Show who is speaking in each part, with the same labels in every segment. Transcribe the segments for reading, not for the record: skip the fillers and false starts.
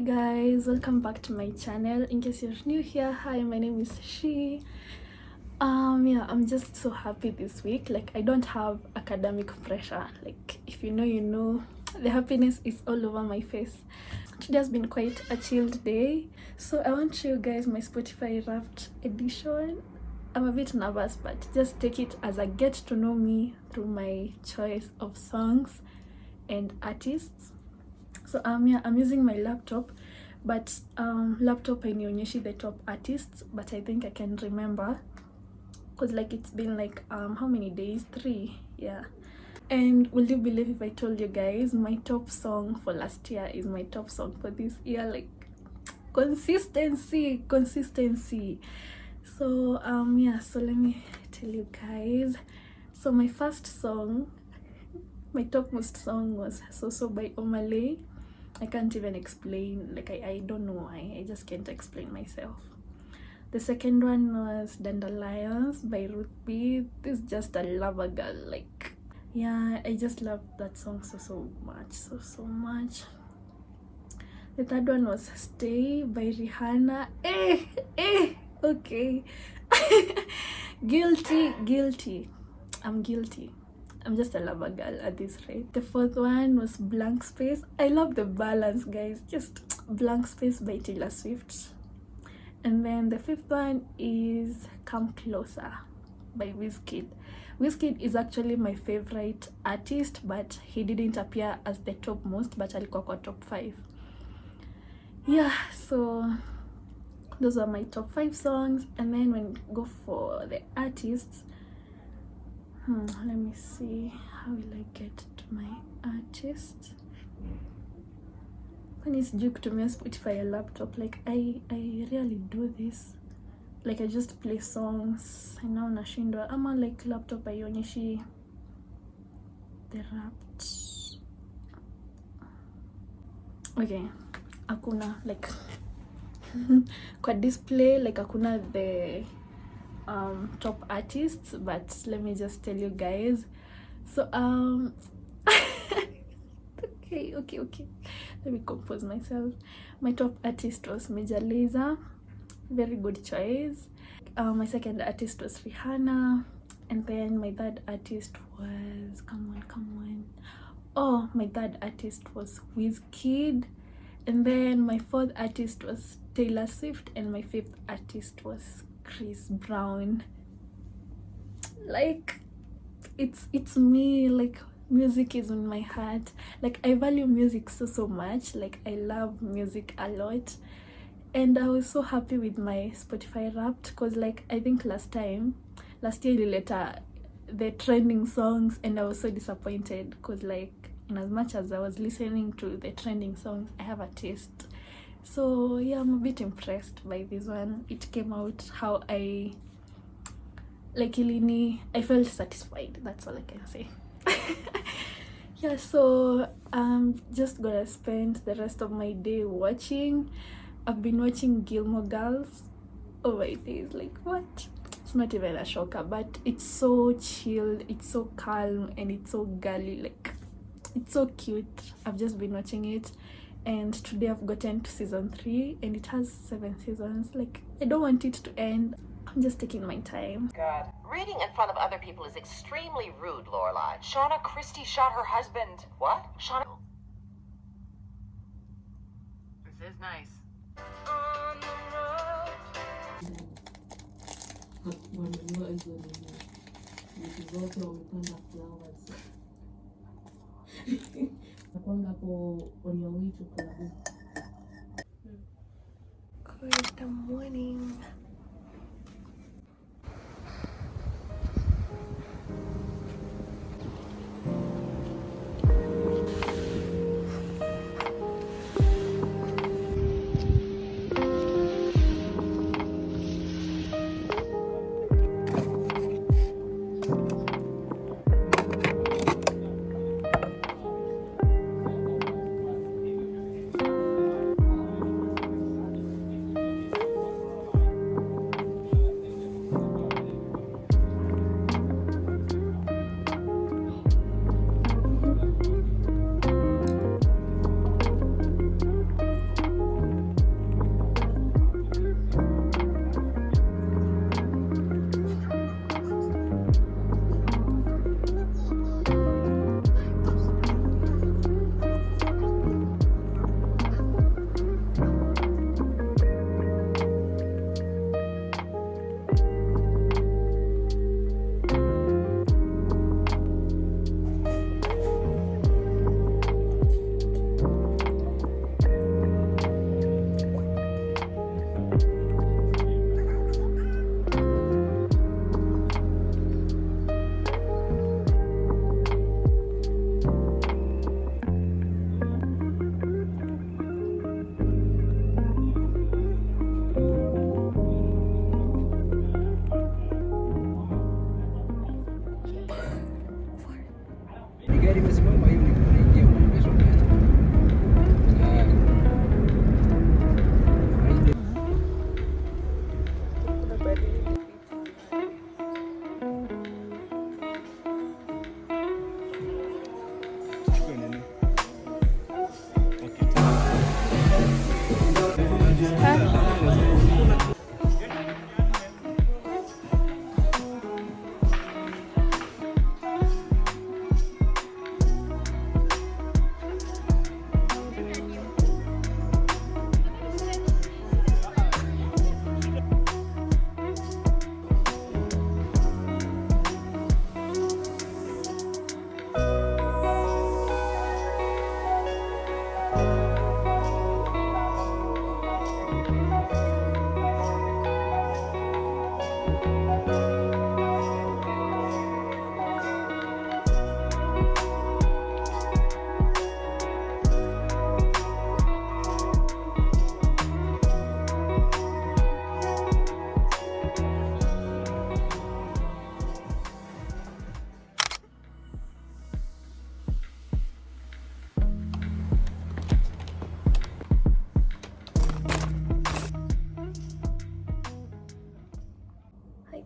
Speaker 1: guys, welcome back to my channel. In case you're new here, hi, my name is She. I'm just so happy this week. Like, I don't have academic pressure. Like, if you know, you know. The happiness is all over my face. Today has been quite a chilled day, so I want to show you guys my Spotify Wrapped edition. I'm a bit nervous, but just take it as a get to know me through my choice of songs and artists. So I'm using my laptop, but laptop hainionyeshi the top artists, but I think I can remember because like it's been like how many days? 3, yeah. And will you believe if I told you guys my top song for last year is my top song for this year? Like, consistency. So so let me tell you guys. So my first song, my topmost song was So by Omale. I can't even explain, like I don't know why, I just can't explain myself. The second one was Dandelions by Ruth B. This is just a lover girl, like, yeah, I just love that song so much. The third one was Stay by Rihanna. Okay. Guilty. I'm guilty. I'm just a lover girl at this rate. The fourth one was Blank Space. I love the balance, guys. Just Blank Space by Taylor Swift. And then the fifth one is Come Closer by Wizkid. Wizkid is actually my favorite artist, but he didn't appear as the topmost, but alikuwa kwa top 5. Yeah, so those are my top 5 songs. And then when we go for the artists, let me see, how will I get to my artist? When it's due to me Spotify a laptop, like I really do this, like I just play songs and now nashindwa ama like laptop haionyeshi the Wrapped. Okay, hakuna like kwa display, like hakuna the top artists, but let me just tell you guys. So okay, let me compose myself. My top artist was Major Lazer, very good choice. My second artist was Rihanna, and then my third artist was my third artist was Wizkid, and then my fourth artist was Taylor Swift, and my fifth artist was Chris Brown. Like, it's me, like music is in my heart. Like, I value music so much. Like, I love music a lot, and I was so happy with my Spotify Wrapped because like I think last year later the trending songs, and I was so disappointed because like in as much as I was listening to the trending songs, I have a taste. So yeah, I'm a bit impressed by this one. It came out how I like ilini. I felt satisfied. That's all I can say. Yeah, so I'm just gonna spend the rest of my day watching. I've been watching Gilmore Girls. Oh my days, like what? It's not even a shocker, but it's so chilled, it's so calm, and it's so girly. Like, it's so cute. I've just been watching it, and today I've gotten to season 3, and it has 7 seasons. Like, I don't want it to end. I'm just taking my time.
Speaker 2: God. Reading in front of other people is extremely rude, Lorelai. Shauna Christie shot her husband. What? Shauna... This is nice. On the road.
Speaker 1: Good morning.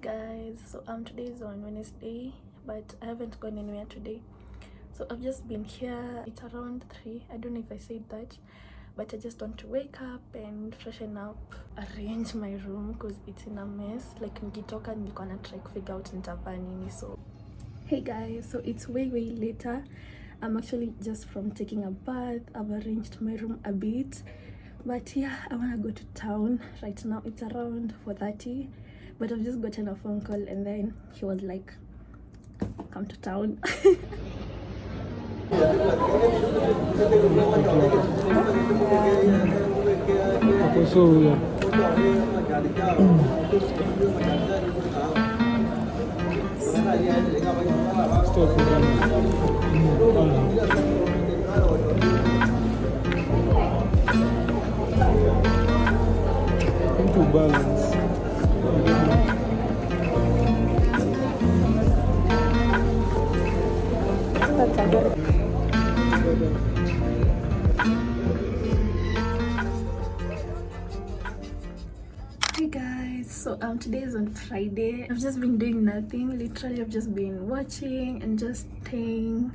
Speaker 1: Guys, so today is on Wednesday, but I haven't gone anywhere today. So I've just been here. It's around 3. I don't know if I said that, but I just want to wake up and freshen up, arrange my room because it's in a mess. Like nikitoka nilikuwa na try kufigure out nitavaa nini. So hey guys, so it's way later. I'm actually just from taking a bath. I've arranged my room a bit, but yeah, I want to go to town right now. It's around 4:30. But I've just gotten a phone call and then he was like, come to town.
Speaker 3: Into balance.
Speaker 1: Hey guys, so today is on Friday. I've just been doing nothing. Literally, I've just been watching and just staying.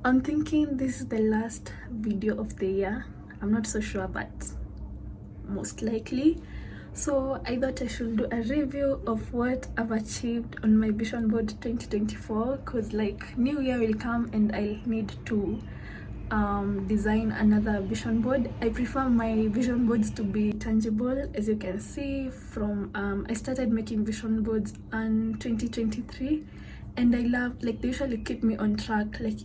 Speaker 1: I'm thinking this is the last video of the year. I'm not so sure, but most likely. So I thought I should do a review of what I've achieved on my vision board 2024, because like new year will come and I'll need to design another vision board. I prefer my vision boards to be tangible. As you can see from I started making vision boards in 2023, and I love, like, they usually keep me on track. Like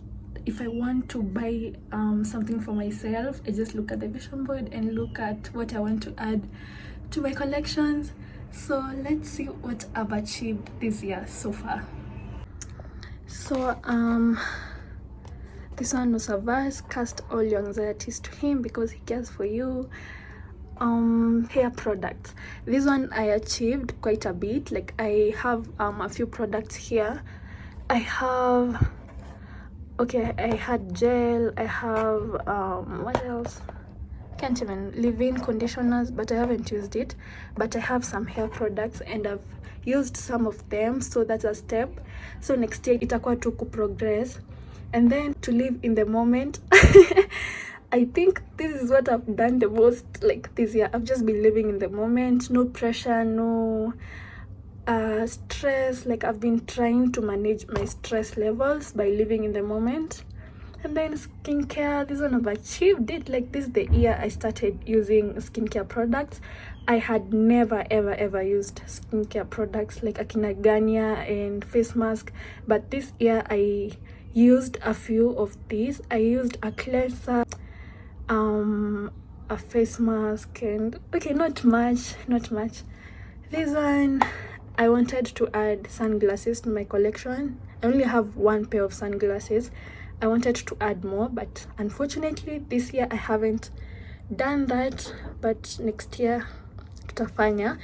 Speaker 1: if I want to buy something for myself, I just look at the vision board and look at what I want to add to my collections. So let's see what I've achieved this year so far. So this one was a verse: cast all your anxieties to him because he cares for you. Hair products, this one I achieved quite a bit. Like I have a few products here. I have, okay, I had gel, I have what else, can't even, leave-in conditioners, but I haven't used it. But I have some hair products and I've used some of them, so that's a step. So next year itakuwa tu progress, and then to live in the moment. I think this is what I've done the most, like this year. I've just been living in the moment, no pressure, no stress. Like I've been trying to manage my stress levels by living in the moment. And then skincare, this one I've achieved it. Like this is the year I started using skincare products. I had never ever used skincare products like acadenic and face mask, but this year I used a few of these. I used a cleanser, a face mask, and okay, not much. This one, I wanted to add sunglasses to my collection. I only have one pair of sunglasses. I wanted to add more, but unfortunately this year I haven't done that, but next year tutafanya.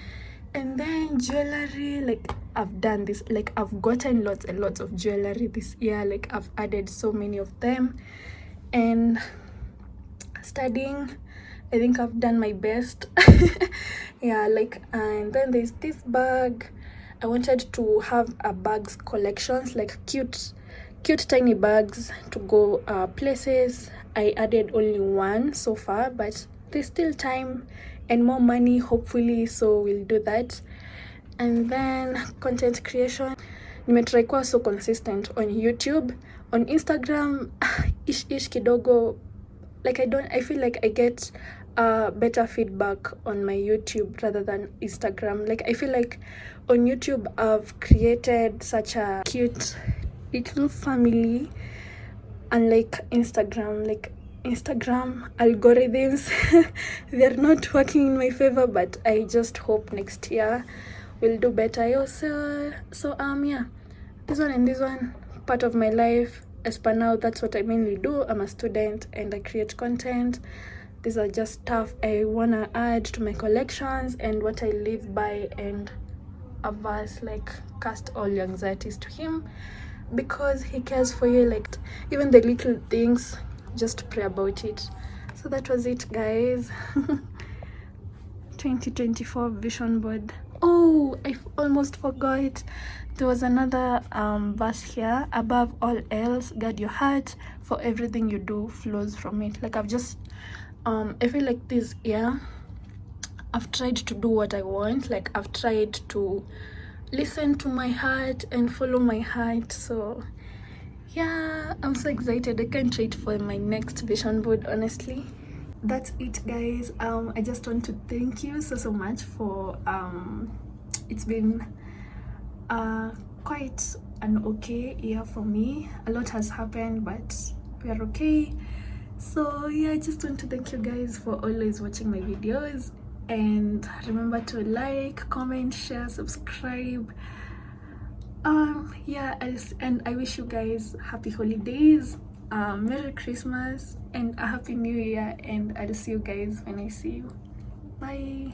Speaker 1: And then jewelry, like I've done this, like I've gotten lots and lots of jewelry this year. Like I've added so many of them. And studying, I think I've done my best. Yeah, like, and then there's this bag. I wanted to have a bags collections, like cute tiny bags to go places. I added only one so far, but there's still time and more money hopefully, so we'll do that. And then content creation, nimetry kuwa so consistent on YouTube. On Instagram, ish kidogo. Like I feel like I get better feedback on my YouTube rather than Instagram. Like I feel like on YouTube I've created such a cute little family, unlike Instagram. Like Instagram algorithms. They're not working in my favor, but I just hope next year will do better. I also yeah, this one and this one part of my life. As per now, that's what I mainly do. I'm a student and I create content. These are just stuff I wanna add to my collections and what I live by, and a verse like cast all your anxieties to him because he cares for you. Like even the little things, just pray about it. So that was it, guys. 2024 vision board. Oh, I almost forgot. There was another verse here. Above all else, guard your heart, for everything you do flows from it. Like I've just I feel like this year I've tried to do what I want. Like I've tried to listen to my heart and follow my heart. So yeah, I'm so excited. I can't wait for my next vision board, honestly. That's it, guys. I just want to thank you so much for it's been quite an okay year for me. A lot has happened, but we are okay. So yeah, I just want to thank you guys for always watching my videos, and remember to like, comment, share, subscribe. Yeah, and I wish you guys happy holidays, Merry Christmas and a happy new year, and I'll see you guys when I see you. Bye.